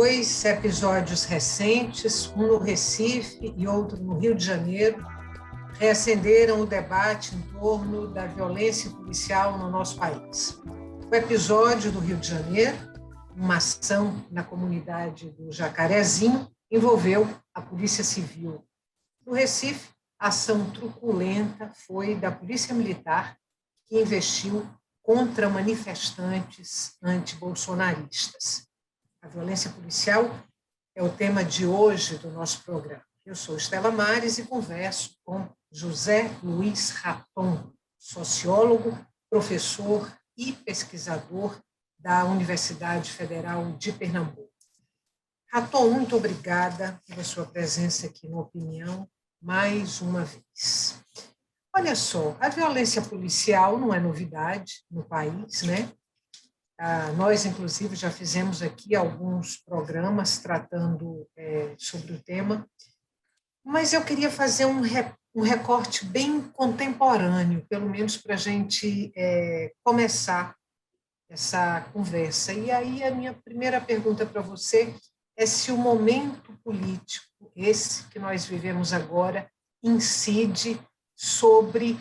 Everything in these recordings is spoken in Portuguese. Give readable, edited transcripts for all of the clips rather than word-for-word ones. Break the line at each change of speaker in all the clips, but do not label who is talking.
dois episódios recentes, um no Recife e outro no Rio de Janeiro, reacenderam o debate em torno da violência policial no nosso país. O episódio do Rio de Janeiro, uma ação na comunidade do Jacarezinho, envolveu a Polícia Civil. No Recife, a ação truculenta foi da Polícia Militar, que investiu contra manifestantes antibolsonaristas. A violência policial é o tema de hoje do nosso programa. Eu sou Estela Mares e converso com José Luiz Raton, sociólogo, professor e pesquisador da Universidade Federal de Pernambuco. Raton, muito obrigada pela sua presença aqui no Opinião, mais uma vez. Olha só, a violência policial não é novidade no país, né? Nós, inclusive, já fizemos aqui alguns programas tratando sobre o tema, mas eu queria fazer um recorte bem contemporâneo, pelo menos para a gente começar essa conversa. E aí a minha primeira pergunta para você é se o momento político, esse que nós vivemos agora, incide sobre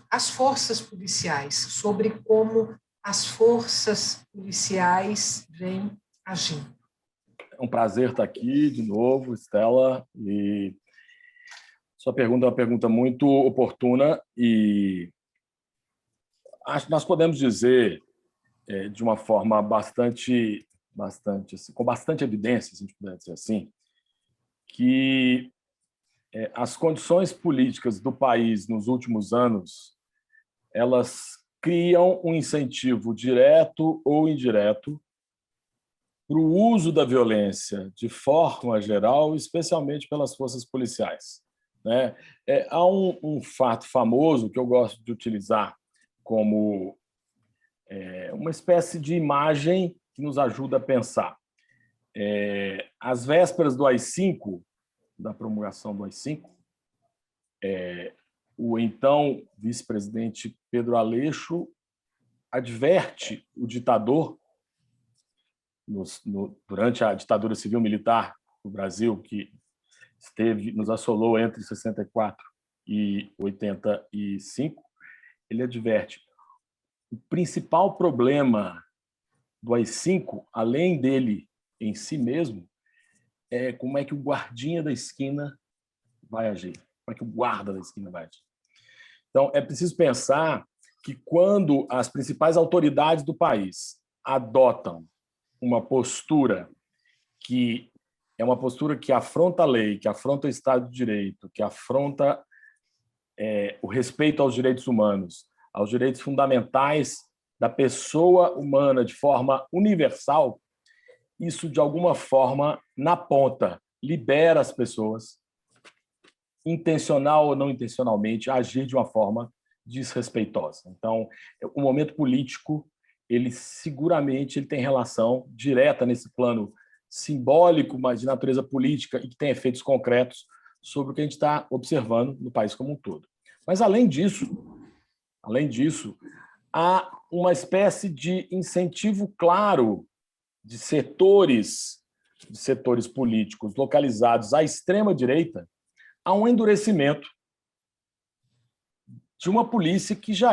as forças policiais, sobre como as forças policiais vêm agindo.
É um prazer estar aqui de novo, Estela, e sua pergunta é uma pergunta muito oportuna e acho que nós podemos dizer de uma forma bastante assim, com bastante evidência, se a gente puder dizer assim, que as condições políticas do país nos últimos anos, elas criam um incentivo direto ou indireto para o uso da violência de forma geral, especialmente pelas forças policiais, né? Há um fato famoso que eu gosto de utilizar como uma espécie de imagem que nos ajuda a pensar. Às vésperas do AI-5, da promulgação do AI-5, o então vice-presidente Pedro Aleixo adverte o ditador, durante a ditadura civil-militar do Brasil, que nos assolou entre 64 e 85, ele adverte: o principal problema do AI-5, além dele em si mesmo, é como é que o guardinha da esquina vai agir, como é que o guarda da esquina vai agir. Então, é preciso pensar que quando as principais autoridades do país adotam uma postura que é uma postura que afronta a lei, que afronta o Estado de Direito, que afronta o respeito aos direitos humanos, aos direitos fundamentais da pessoa humana de forma universal, isso, de alguma forma, na ponta, libera as pessoas, intencional ou não intencionalmente, a agir de uma forma desrespeitosa. Então, o momento político, ele seguramente tem relação direta nesse plano simbólico, mas de natureza política e que tem efeitos concretos sobre o que a gente está observando no país como um todo. Mas, além disso, há uma espécie de incentivo claro de setores políticos localizados à extrema-direita a um endurecimento de uma polícia que já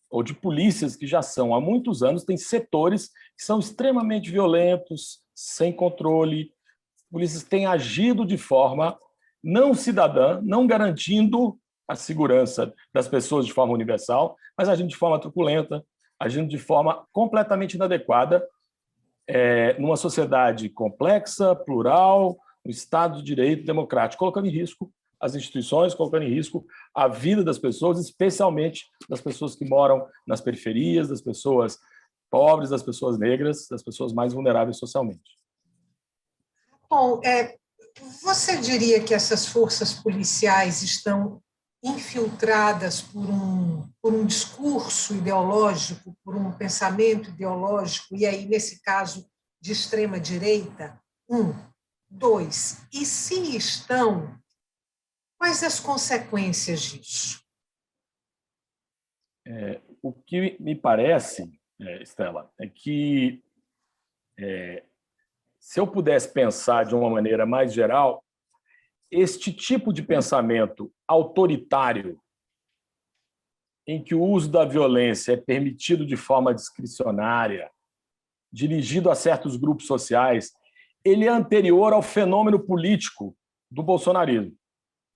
ou de polícias que já são há muitos anos, tem setores que são extremamente violentos, sem controle, polícias têm agido de forma não cidadã, não garantindo a segurança das pessoas de forma universal, mas agindo de forma truculenta, agindo de forma completamente inadequada numa sociedade complexa, plural, um Estado de Direito democrático, colocando em risco as instituições, colocando em risco a vida das pessoas, especialmente das pessoas que moram nas periferias, das pessoas pobres, das pessoas negras, das pessoas mais vulneráveis socialmente.
Bom, você diria que essas forças policiais estão infiltradas por um discurso ideológico, por um pensamento ideológico, e aí, nesse caso, de extrema-direita? 1. 2. E se estão, quais as consequências disso?
O que me parece, Estela, é que se eu pudesse pensar de uma maneira mais geral, este tipo de pensamento autoritário, em que o uso da violência é permitido de forma discricionária, dirigido a certos grupos sociais, ele é anterior ao fenômeno político do bolsonarismo.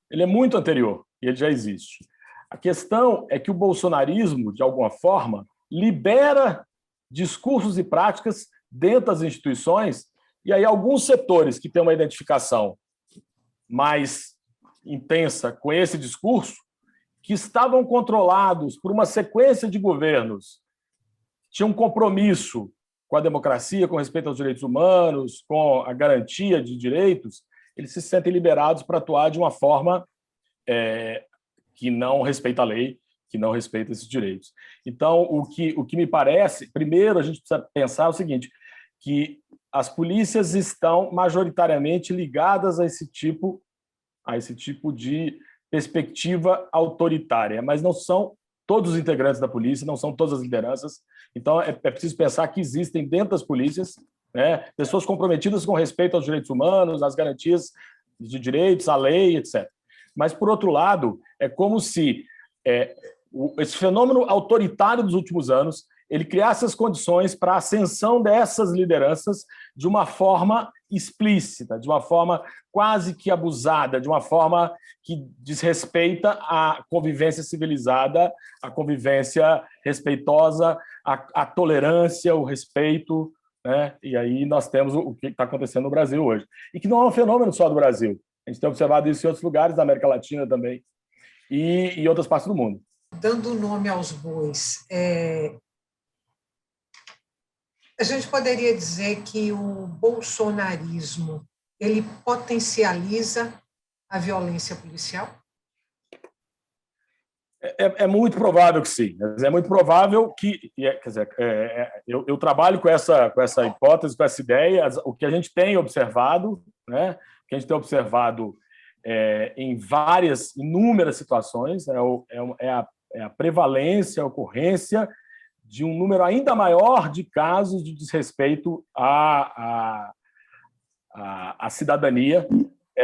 Ele é muito anterior e ele já existe. A questão é que o bolsonarismo, de alguma forma, libera discursos e práticas dentro das instituições, e aí alguns setores que têm uma identificação mais intensa com esse discurso, que estavam controlados por uma sequência de governos, tinham um compromisso com a democracia, com respeito aos direitos humanos, com a garantia de direitos, eles se sentem liberados para atuar de uma forma que não respeita a lei, que não respeita esses direitos. Então, o que me parece, primeiro, a gente precisa pensar o seguinte, que as polícias estão majoritariamente ligadas a esse tipo de perspectiva autoritária, mas não são todos os integrantes da polícia, não são todas as lideranças. Então, é preciso pensar que existem dentro das polícias, né, pessoas comprometidas com respeito aos direitos humanos, às garantias de direitos, à lei, etc. Mas, por outro lado, é como se esse fenômeno autoritário dos últimos anos ele criasse as condições para a ascensão dessas lideranças de uma forma explícita, de uma forma quase que abusada, de uma forma que desrespeita a convivência civilizada, a convivência respeitosa, a tolerância, o respeito, né? E aí nós temos o que está acontecendo no Brasil hoje. E que não é um fenômeno só do Brasil. A gente tem observado isso em outros lugares da América Latina também e em outras partes do mundo.
Dando nome aos bois, a gente poderia dizer que o bolsonarismo ele potencializa a violência policial?
É muito provável que sim. É muito provável que, quer dizer, eu trabalho com essa hipótese, com essa ideia. O que a gente tem observado, né? O que a gente tem observado em inúmeras situações é a prevalência, a ocorrência de um número ainda maior de casos de desrespeito à cidadania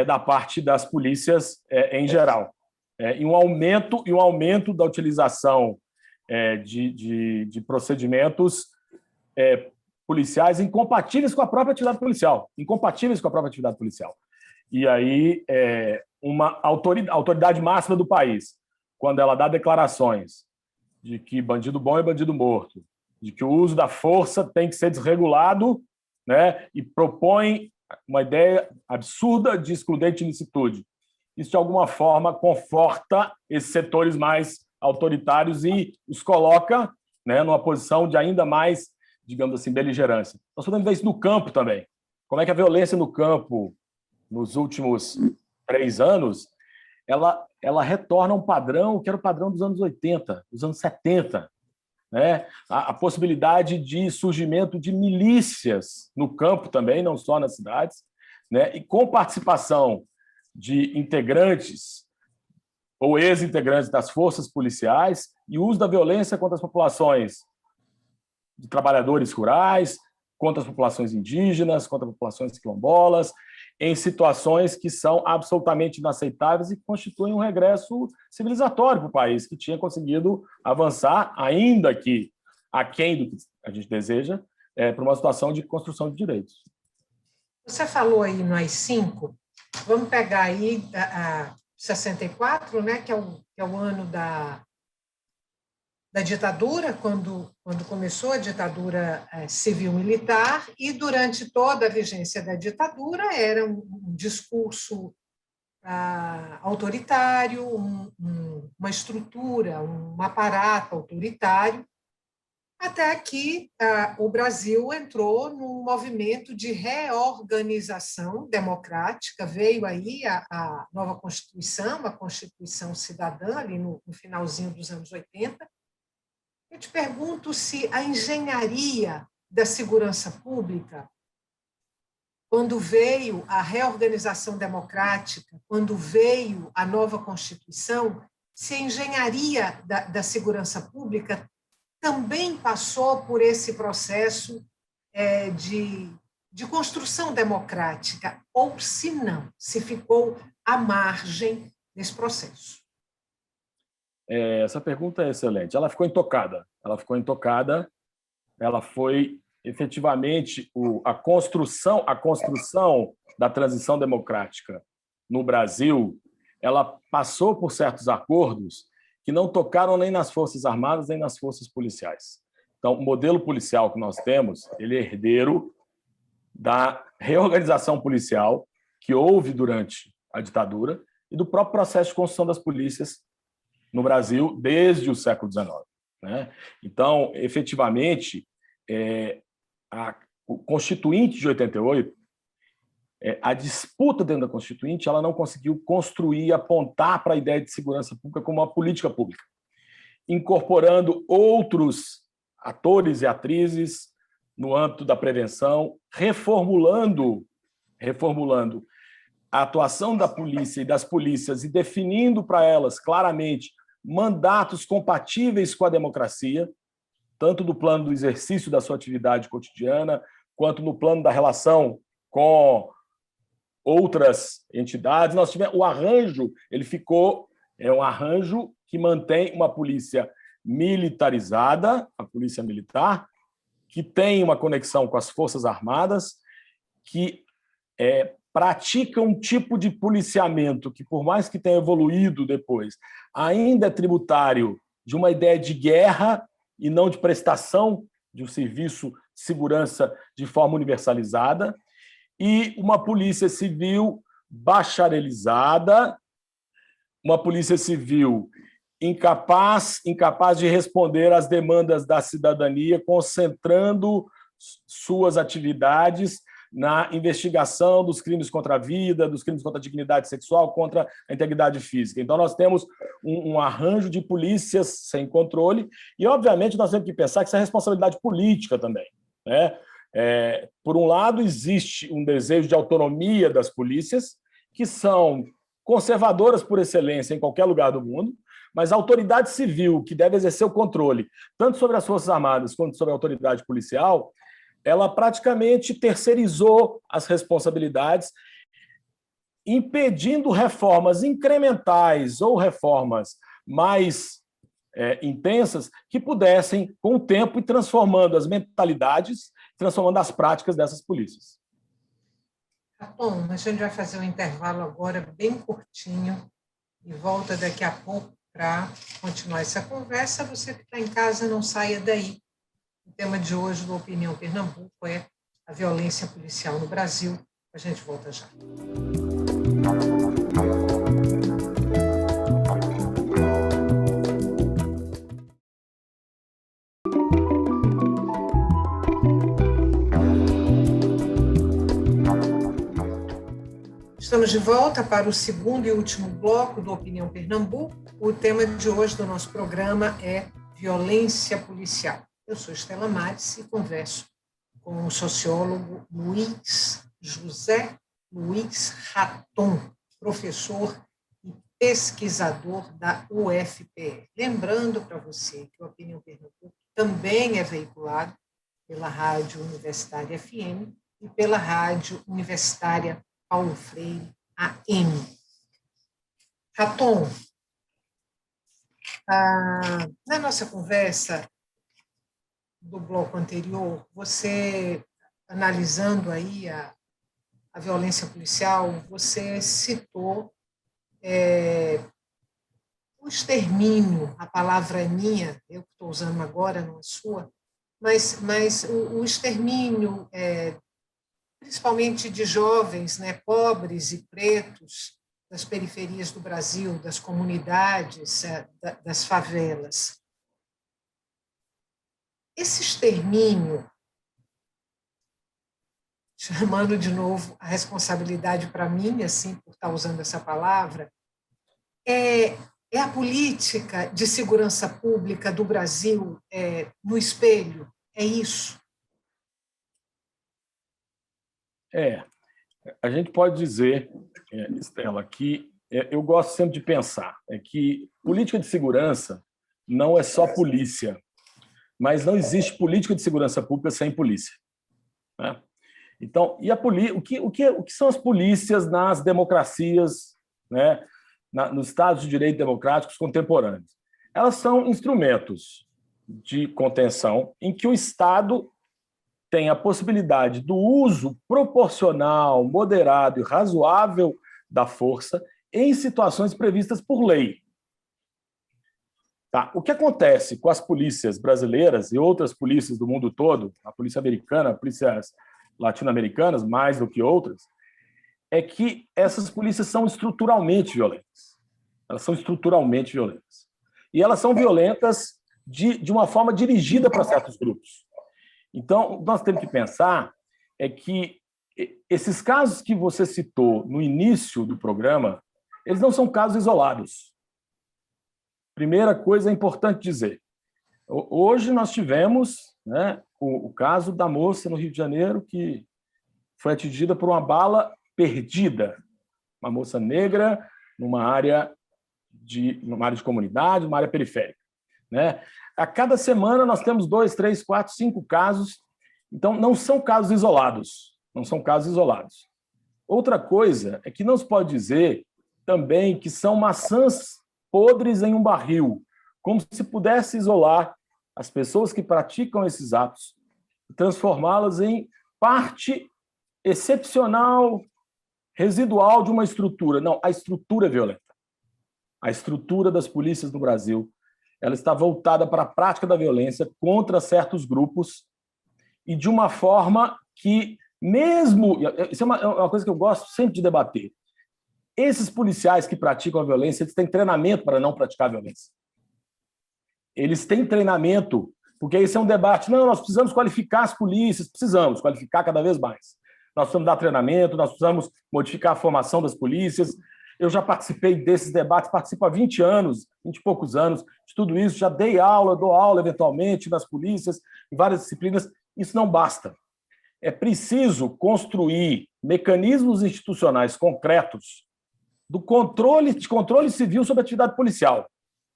da parte das polícias em geral. E um aumento da utilização de procedimentos policiais incompatíveis com a própria atividade policial. E aí, uma autoridade máxima do país, quando ela dá declarações de que bandido bom é bandido morto, de que o uso da força tem que ser desregulado, né, e propõe uma ideia absurda de excludente de ilicitude. Isso, de alguma forma, conforta esses setores mais autoritários e os coloca, né, numa posição de ainda mais, digamos assim, beligerância. Nós podemos ver isso no campo também. Como é que a violência no campo, nos últimos 3 anos, ela retorna a um padrão que era o padrão dos anos 80, dos anos 70. Né? A possibilidade de surgimento de milícias no campo também, não só nas cidades, né? E com participação de integrantes ou ex-integrantes das forças policiais e uso da violência contra as populações de trabalhadores rurais, contra as populações indígenas, contra as populações quilombolas, em situações que são absolutamente inaceitáveis e que constituem um regresso civilizatório para o país, que tinha conseguido avançar, ainda que aquém do que a gente deseja, para uma situação de construção de direitos.
Você falou aí no AI-5, vamos pegar aí a 64, né, que é o ano da ditadura, quando começou a ditadura civil-militar, e durante toda a vigência da ditadura era um discurso autoritário, uma estrutura, um aparato autoritário, até que o Brasil entrou num movimento de reorganização democrática, veio aí a nova Constituição, a Constituição Cidadã, ali no finalzinho dos anos 80. Eu te pergunto se a engenharia da segurança pública, quando veio a reorganização democrática, quando veio a nova Constituição, se a engenharia da segurança pública também passou por esse processo de de construção democrática, ou se não, se ficou à margem desse processo?
Essa pergunta é excelente. Ela ficou intocada. Ela foi efetivamente a construção da transição democrática no Brasil. Ela passou por certos acordos que não tocaram nem nas Forças Armadas nem nas forças policiais. Então, o modelo policial que nós temos, ele é herdeiro da reorganização policial que houve durante a ditadura e do próprio processo de construção das polícias no Brasil desde o século XIX. Né? Então, efetivamente, o Constituinte de 88, a disputa dentro da Constituinte, ela não conseguiu construir, apontar para a ideia de segurança pública como uma política pública, incorporando outros atores e atrizes no âmbito da prevenção, reformulando a atuação da polícia e das polícias e definindo para elas claramente mandatos compatíveis com a democracia, tanto do plano do exercício da sua atividade cotidiana, quanto no plano da relação com outras entidades. Nós tivemos o arranjo, ele ficou um arranjo que mantém uma polícia militarizada, a polícia militar, que tem uma conexão com as Forças Armadas, que pratica um tipo de policiamento que, por mais que tenha evoluído depois, ainda é tributário de uma ideia de guerra e não de prestação de um serviço de segurança de forma universalizada, e uma polícia civil bacharelizada, uma polícia civil incapaz de responder às demandas da cidadania, concentrando suas atividades na investigação dos crimes contra a vida, dos crimes contra a dignidade sexual, contra a integridade física. Então, nós temos um arranjo de polícias sem controle e, obviamente, nós temos que pensar que isso é responsabilidade política também. Né? Por um lado, existe um desejo de autonomia das polícias, que são conservadoras por excelência em qualquer lugar do mundo, mas a autoridade civil, que deve exercer o controle tanto sobre as Forças Armadas quanto sobre a autoridade policial, ela praticamente terceirizou as responsabilidades, impedindo reformas incrementais ou reformas mais intensas que pudessem, com o tempo, ir transformando as mentalidades, transformando as práticas dessas polícias.
Bom, a gente vai fazer um intervalo agora bem curtinho e volta daqui a pouco para continuar essa conversa. Você que está em casa, não saia daí. O tema de hoje do Opinião Pernambuco é a violência policial no Brasil. A gente volta já. Estamos de volta para o segundo e último bloco do Opinião Pernambuco. O tema de hoje do nosso programa é violência policial. Eu sou Estela Mares e converso com o sociólogo José Luiz Raton, professor e pesquisador da UFPE. Lembrando para você que o Opinião Pernambuco também é veiculado pela Rádio Universitária FM e pela Rádio Universitária Paulo Freire, AM. Raton, na nossa conversa do bloco anterior, você, analisando aí a violência policial, você citou o extermínio, a palavra é minha, eu que estou usando agora, não é sua, mas o extermínio, principalmente de jovens, né, pobres e pretos, das periferias do Brasil, das comunidades, das favelas. Esse extermínio, chamando de novo a responsabilidade para mim, assim, por estar usando essa palavra, é a política de segurança pública do Brasil no espelho? É isso?
A gente pode dizer, Estela, que eu gosto sempre de pensar que política de segurança não é só polícia, mas não existe política de segurança pública sem polícia. Né? Então, e o que são as polícias nas democracias, né, nos Estados de direito democráticos contemporâneos? Elas são instrumentos de contenção em que o Estado tem a possibilidade do uso proporcional, moderado e razoável da força em situações previstas por lei. Tá. O que acontece com as polícias brasileiras e outras polícias do mundo todo, a polícia americana, polícias latino-americanas, mais do que outras, é que essas polícias são estruturalmente violentas. Elas são estruturalmente violentas. E elas são violentas de uma forma dirigida para certos grupos. Então, o que nós temos que pensar é que esses casos que você citou no início do programa, eles não são casos isolados. Primeira coisa importante dizer. Hoje nós tivemos, né, o caso da moça no Rio de Janeiro que foi atingida por uma bala perdida. Uma moça negra numa área de comunidade, numa área periférica, né? A cada semana nós temos 2, 3, 4, 5 casos. Então, não são casos isolados. Não são casos isolados. Outra coisa é que não se pode dizer também que são maçãs podres em um barril, como se pudesse isolar as pessoas que praticam esses atos e transformá-las em parte excepcional, residual de uma estrutura. Não, a estrutura é violenta. A estrutura das polícias no Brasil, ela está voltada para a prática da violência contra certos grupos e de uma forma que, mesmo... Isso é uma coisa que eu gosto sempre de debater. Esses policiais que praticam a violência, eles têm treinamento para não praticar a violência. Eles têm treinamento, porque esse é um debate. Não, nós precisamos qualificar as polícias, precisamos qualificar cada vez mais. Nós precisamos dar treinamento, nós precisamos modificar a formação das polícias. Eu já participei desses debates, participo há 20 anos, 20 e poucos anos, de tudo isso, já dei aula, dou aula eventualmente nas polícias, em várias disciplinas. Isso não basta. É preciso construir mecanismos institucionais concretos do controle civil sobre a atividade policial.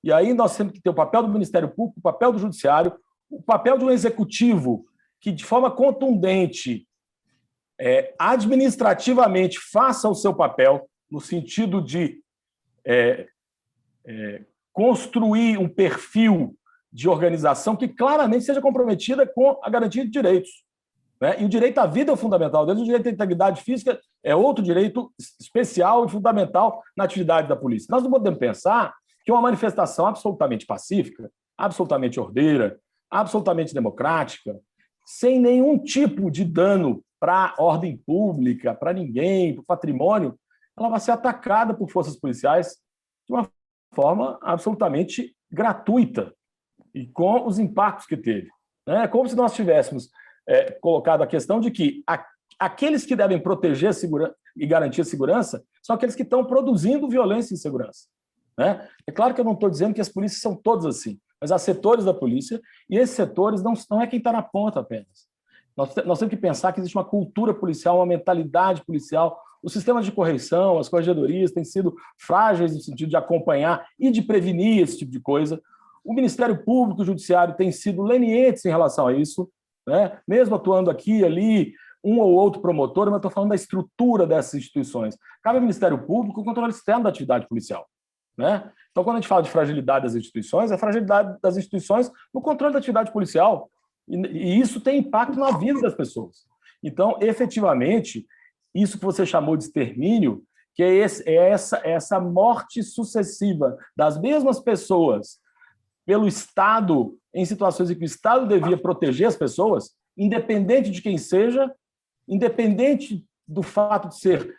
E aí nós temos que ter o papel do Ministério Público, o papel do Judiciário, o papel de um executivo que, de forma contundente, administrativamente, faça o seu papel no sentido de construir um perfil de organização que claramente seja comprometida com a garantia de direitos. Né? E o direito à vida é o fundamental deles, o direito à integridade física é outro direito especial e fundamental na atividade da polícia. Nós não podemos pensar que uma manifestação absolutamente pacífica, absolutamente ordeira, absolutamente democrática, sem nenhum tipo de dano para a ordem pública, para ninguém, para o patrimônio, ela vai ser atacada por forças policiais de uma forma absolutamente gratuita e com os impactos que teve. É como se nós tivéssemos colocado a questão de que aqueles que devem proteger e garantir a segurança são aqueles que estão produzindo violência e insegurança. Né? É claro que eu não estou dizendo que as polícias são todas assim, mas há setores da polícia e esses setores não é quem está na ponta apenas. Nós temos que pensar que existe uma cultura policial, uma mentalidade policial. Os sistemas de correição, as corregedorias têm sido frágeis no sentido de acompanhar e de prevenir esse tipo de coisa. O Ministério Público e o Judiciário têm sido lenientes em relação a isso, né? Mesmo atuando aqui e ali, um ou outro promotor, mas eu estou falando da estrutura dessas instituições. Cabe ao Ministério Público o controle externo da atividade policial. Né? Então, quando a gente fala de fragilidade das instituições, é a fragilidade das instituições no controle da atividade policial. E isso tem impacto na vida das pessoas. Então, efetivamente, isso que você chamou de extermínio, que é essa morte sucessiva das mesmas pessoas pelo Estado, em situações em que o Estado devia proteger as pessoas, independente de quem seja, independente do fato de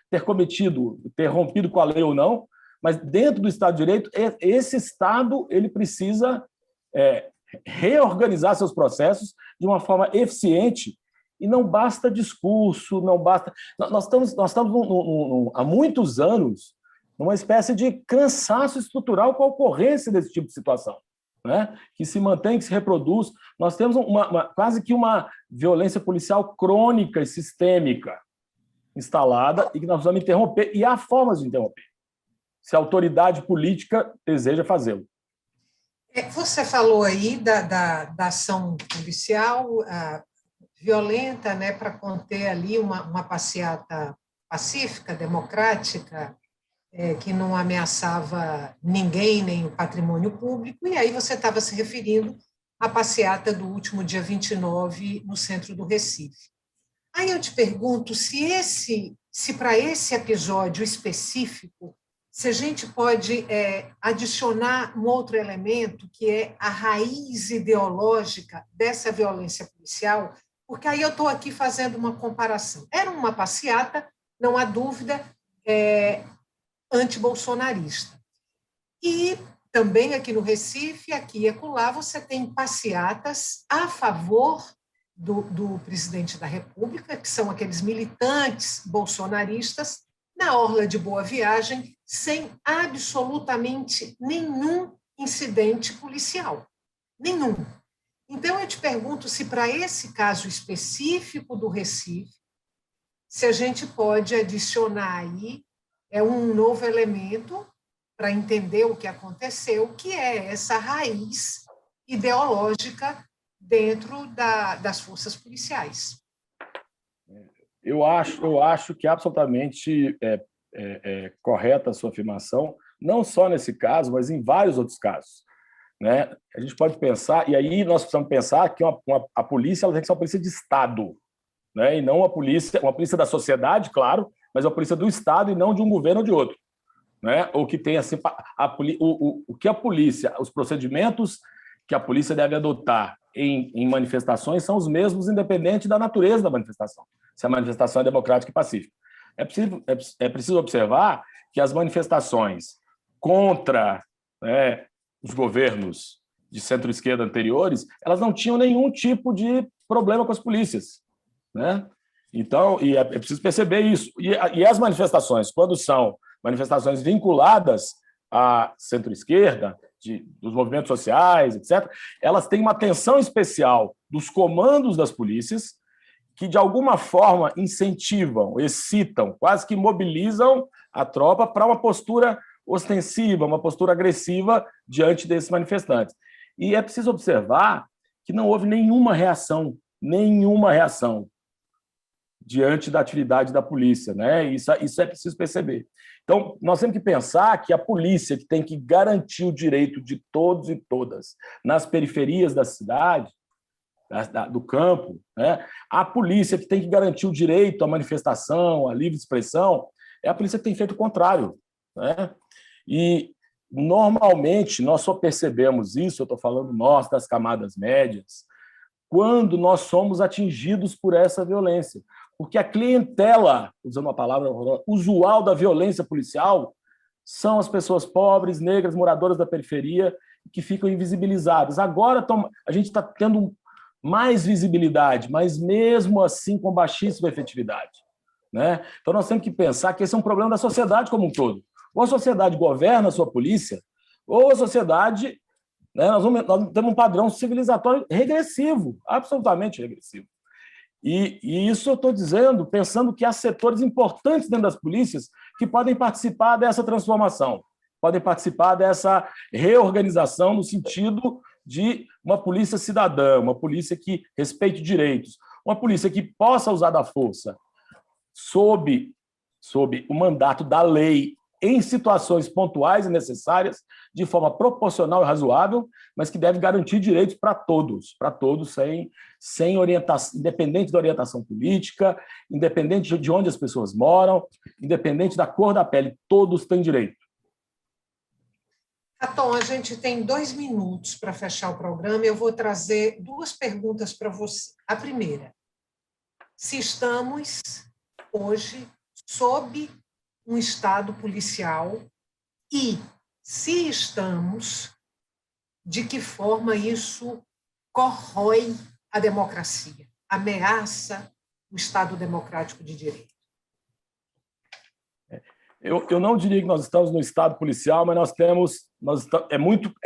ter rompido com a lei ou não, mas dentro do Estado de Direito, esse Estado ele precisa reorganizar seus processos de uma forma eficiente e não basta discurso, não basta... Nós estamos há muitos anos numa espécie de cansaço estrutural com a ocorrência desse tipo de situação, né? Que se mantém, que se reproduz. Nós temos quase que uma violência policial crônica e sistêmica instalada e que nós precisamos interromper, e há formas de interromper, se a autoridade política deseja fazê-lo.
Você falou aí da ação policial, violenta, né, para conter ali uma passeata pacífica, democrática, que não ameaçava ninguém, nem o patrimônio público, e aí você estava se referindo à passeata do último dia 29 no centro do Recife. Aí eu te pergunto se para esse episódio específico, se a gente pode adicionar um outro elemento, que é a raiz ideológica dessa violência policial, porque aí eu estou aqui fazendo uma comparação. Era uma passeata, não há dúvida, antibolsonarista. E também aqui no Recife, aqui e acolá, você tem passeatas a favor do presidente da República, que são aqueles militantes bolsonaristas, na orla de Boa Viagem, sem absolutamente nenhum incidente policial. Nenhum. Então, eu te pergunto se, para esse caso específico do Recife, se a gente pode adicionar aí um novo elemento para entender o que aconteceu, que é essa raiz ideológica dentro das forças policiais.
Eu acho que é absolutamente correta a sua afirmação, não só nesse caso, mas em vários outros casos. Né? A gente pode pensar, e aí nós precisamos pensar que a polícia ela tem que ser uma polícia de Estado, né? E não uma polícia da sociedade, claro, mas uma polícia do Estado e não de um governo ou de outro. Né? Ou que tem assim, o que a polícia, os procedimentos que a polícia deve adotar em manifestações são os mesmos, independente da natureza da manifestação, se a manifestação é democrática e pacífica. É preciso observar que as manifestações contra, né, os governos de centro-esquerda anteriores, elas não tinham nenhum tipo de problema com as polícias. Né? Então, é preciso perceber isso. E as manifestações, quando são manifestações vinculadas à centro-esquerda, dos movimentos sociais, etc., elas têm uma atenção especial dos comandos das polícias que, de alguma forma, incentivam, excitam, quase que mobilizam a tropa para uma postura ostensiva, uma postura agressiva diante desses manifestantes. E é preciso observar que não houve nenhuma reação diante da atividade da polícia, né? Isso é preciso perceber. Então, nós temos que pensar que a polícia, que tem que garantir o direito de todos e todas nas periferias da cidade, do campo, né? A polícia que tem que garantir o direito à manifestação, à livre expressão, é a polícia que tem feito o contrário. Né? E, normalmente, nós só percebemos isso, eu estou falando nós, das camadas médias, quando nós somos atingidos por essa violência. Porque a clientela, usando uma palavra usual da violência policial, são as pessoas pobres, negras, moradoras da periferia, que ficam invisibilizadas. Agora a gente está tendo mais visibilidade, mas mesmo assim com baixíssima efetividade. Né? Então nós temos que pensar que esse é um problema da sociedade como um todo. Ou a sociedade governa a sua polícia, ou a sociedade... Né, nós temos um padrão civilizatório regressivo, absolutamente regressivo. E isso eu estou dizendo, pensando que há setores importantes dentro das polícias que podem participar dessa transformação, podem participar dessa reorganização no sentido de uma polícia cidadã, uma polícia que respeite direitos, uma polícia que possa usar da força sob o mandato da lei em situações pontuais e necessárias, de forma proporcional e razoável, mas que deve garantir direitos para todos, sem orientação, independente da orientação política, independente de onde as pessoas moram, independente da cor da pele, todos têm direito.
Raton, a gente tem 2 minutos para fechar o programa. Eu vou trazer 2 perguntas para você. A primeira, se estamos hoje sob um Estado policial e, se estamos, de que forma isso corrói a democracia, ameaça o Estado democrático de direito.
Eu não diria que nós estamos no Estado policial, mas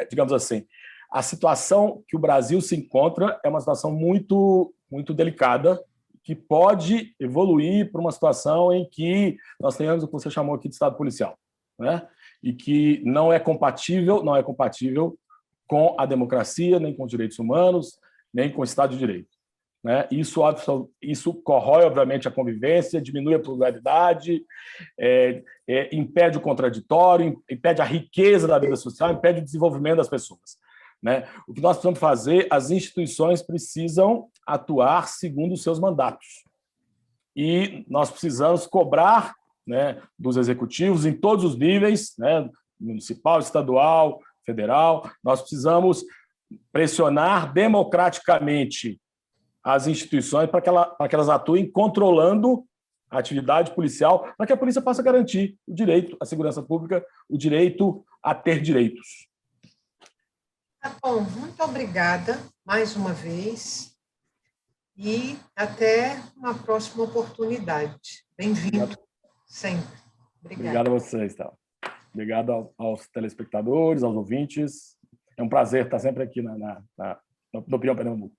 digamos assim, a situação que o Brasil se encontra é uma situação muito, muito delicada, que pode evoluir para uma situação em que nós tenhamos o que você chamou aqui de Estado policial, né? E que não é compatível com a democracia, nem com os direitos humanos, nem com o Estado de Direito. né? Isso corrói, obviamente, a convivência, diminui a pluralidade, impede o contraditório, impede a riqueza da vida social, impede o desenvolvimento das pessoas, né? O que nós precisamos fazer, as instituições precisam atuar segundo os seus mandatos. E nós precisamos cobrar, né, dos executivos em todos os níveis, né, municipal, estadual, federal. Nós precisamos pressionar democraticamente as instituições para que elas atuem controlando a atividade policial, para que a polícia possa garantir o direito à segurança pública, o direito a ter direitos.
Tá bom, muito obrigada mais uma vez e até uma próxima oportunidade. Bem-vindo sempre.
Obrigado a vocês, tá? Obrigado aos telespectadores, aos ouvintes. É um prazer estar sempre aqui no Opinião Pernambuco.